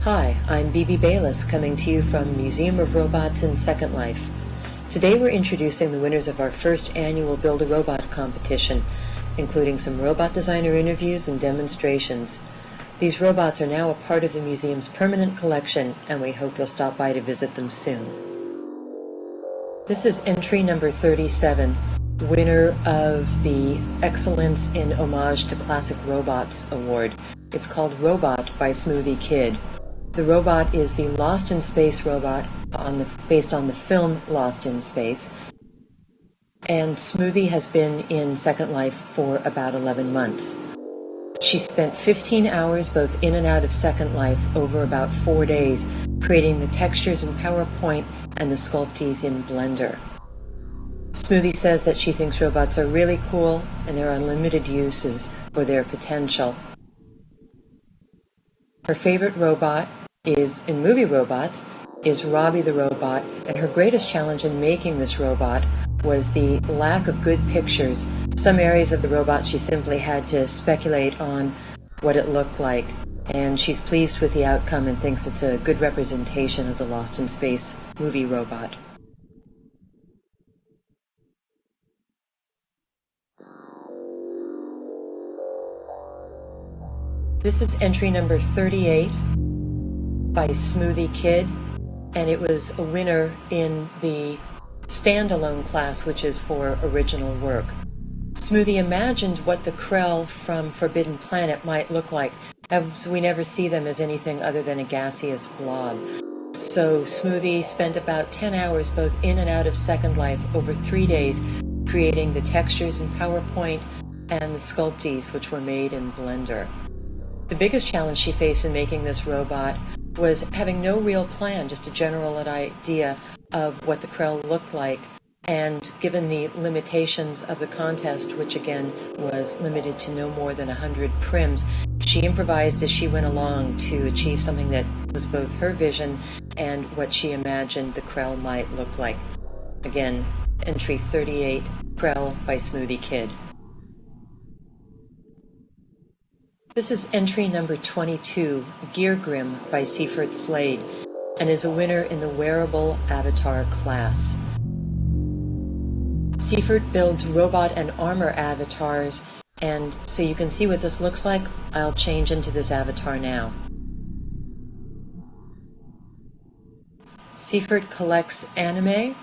Hi, I'm Bibi Baylis coming to you from Museum of Robots in Second Life. Today we're introducing the winners of our first annual Build-A-Robot competition, including some robot designer interviews and demonstrations. These robots are now a part of the museum's permanent collection, and we hope you'll stop by to visit them soon. This is entry number 37, winner of the Excellence in Homage to Classic Robots Award. It's called Robot by Smoothie Kid. The robot is the Lost in Space robot based on the film Lost in Space. And Smoothie has been in Second Life for about 11 months. She spent 15 hours both in and out of Second Life over about 4 days, creating the textures in PowerPoint and the sculpties in Blender. Smoothie says that she thinks robots are really cool and there are unlimited uses for their potential. Her favorite robot in movie robots is Robbie the Robot, and her greatest challenge in making this robot was the lack of good pictures. Some areas of the robot she simply had to speculate on what it looked like, and she's pleased with the outcome and thinks it's a good representation of the Lost in Space movie robot. This is entry number 38 by Smoothie Kid, and it was a winner in the standalone class, which is for original work. Smoothie imagined what the Krell from Forbidden Planet might look like, as we never see them as anything other than a gaseous blob. So Smoothie spent about 10 hours both in and out of Second Life over 3 days, creating the textures in PowerPoint and the sculpties, which were made in Blender. The biggest challenge she faced in making this robot was having no real plan, just a general idea of what the Krell looked like, and given the limitations of the contest, which again was limited to no more than 100 prims, she improvised as she went along to achieve something that was both her vision and what she imagined the Krell might look like. Again, entry 38, Krell by Smoothie Kid. This is entry number 22, Gear Grim by Seifert Slade, and is a winner in the Wearable Avatar class. Seifert builds robot and armor avatars, and so you can see what this looks like, I'll change into this avatar now. Seifert collects anime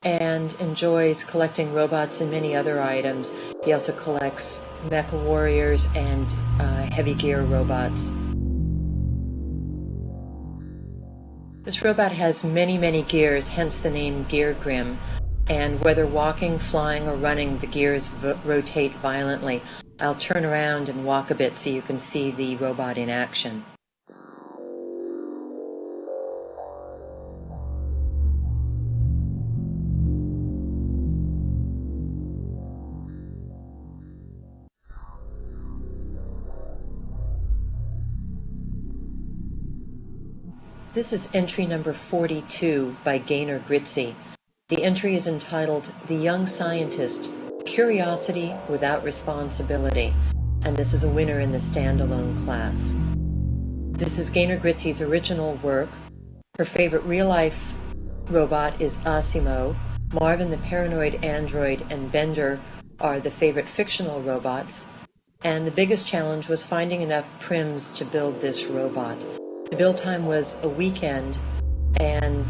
and enjoys collecting robots and many other items. He also collects mecha warriors and heavy gear robots. This robot has many gears, hence the name Gear Grim, and whether walking, flying, or running, the gears rotate violently. I'll turn around and walk a bit so you can see the robot in action. This is entry number 42 by Gaynor Gritzy. The entry is entitled The Young Scientist, Curiosity Without Responsibility, and this is a winner in the standalone class. This is Gaynor Gritzy's original work. Her favorite real-life robot is Asimo. Marvin the Paranoid Android and Bender are the favorite fictional robots, and the biggest challenge was finding enough prims to build this robot. The build time was a weekend, and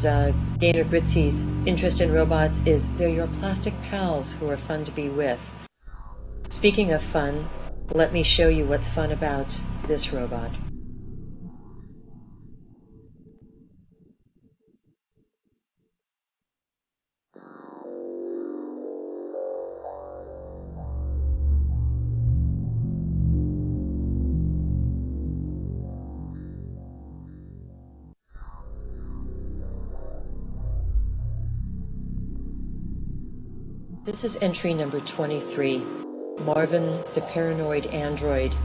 Gaynor Gritzy's interest in robots is they're your plastic pals who are fun to be with. Speaking of fun, let me show you what's fun about this robot. This is entry number 23, Marvin the Paranoid Android,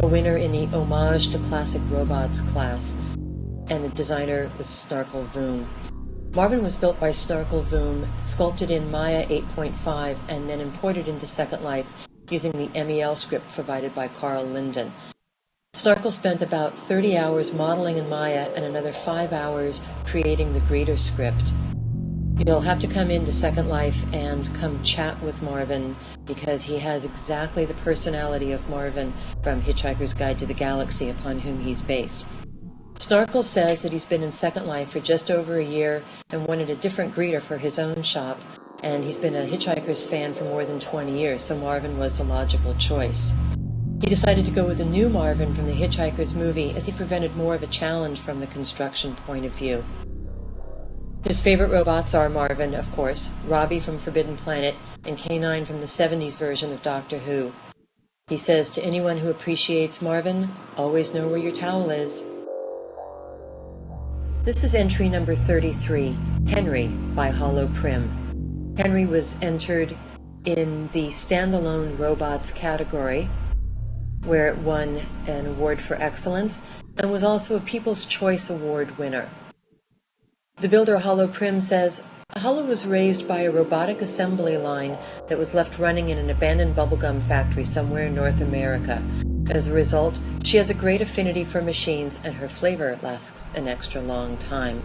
a winner in the Homage to Classic Robots class, and the designer was Snarkle Voom. Marvin was built by Snarkle Voom, sculpted in Maya 8.5, and then imported into Second Life using the MEL script provided by Carl Linden. Snarkle spent about 30 hours modeling in Maya and another 5 hours creating the greeter script. You'll have to come into Second Life and come chat with Marvin, because he has exactly the personality of Marvin from Hitchhiker's Guide to the Galaxy, upon whom he's based. Snarkle says that he's been in Second Life for just over a year and wanted a different greeter for his own shop, and he's been a Hitchhiker's fan for more than 20 years, so Marvin was the logical choice. He decided to go with a new Marvin from the Hitchhiker's movie, as he presented more of a challenge from the construction point of view. His favorite robots are Marvin, of course, Robbie from Forbidden Planet, and K9 from the 70s version of Doctor Who. He says to anyone who appreciates Marvin, always know where your towel is. This is entry number 33, Henry by Hollow Prim. Henry was entered in the Standalone Robots category, where it won an award for excellence, and was also a People's Choice Award winner. The builder Hollow Prim says, Hollow was raised by a robotic assembly line that was left running in an abandoned bubblegum factory somewhere in North America. As a result, she has a great affinity for machines, and her flavor lasts an extra long time.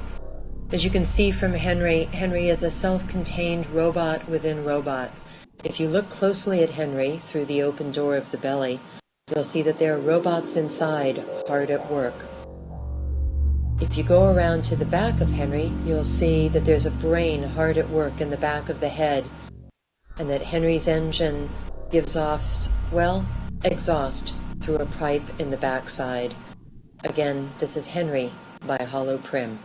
As you can see from Henry, Henry is a self-contained robot within robots. If you look closely at Henry through the open door of the belly, you'll see that there are robots inside, hard at work. If you go around to the back of Henry, you'll see that there's a brain hard at work in the back of the head, and that Henry's engine gives off, well, exhaust through a pipe in the backside. Again, this is Henry by Hollow Prim.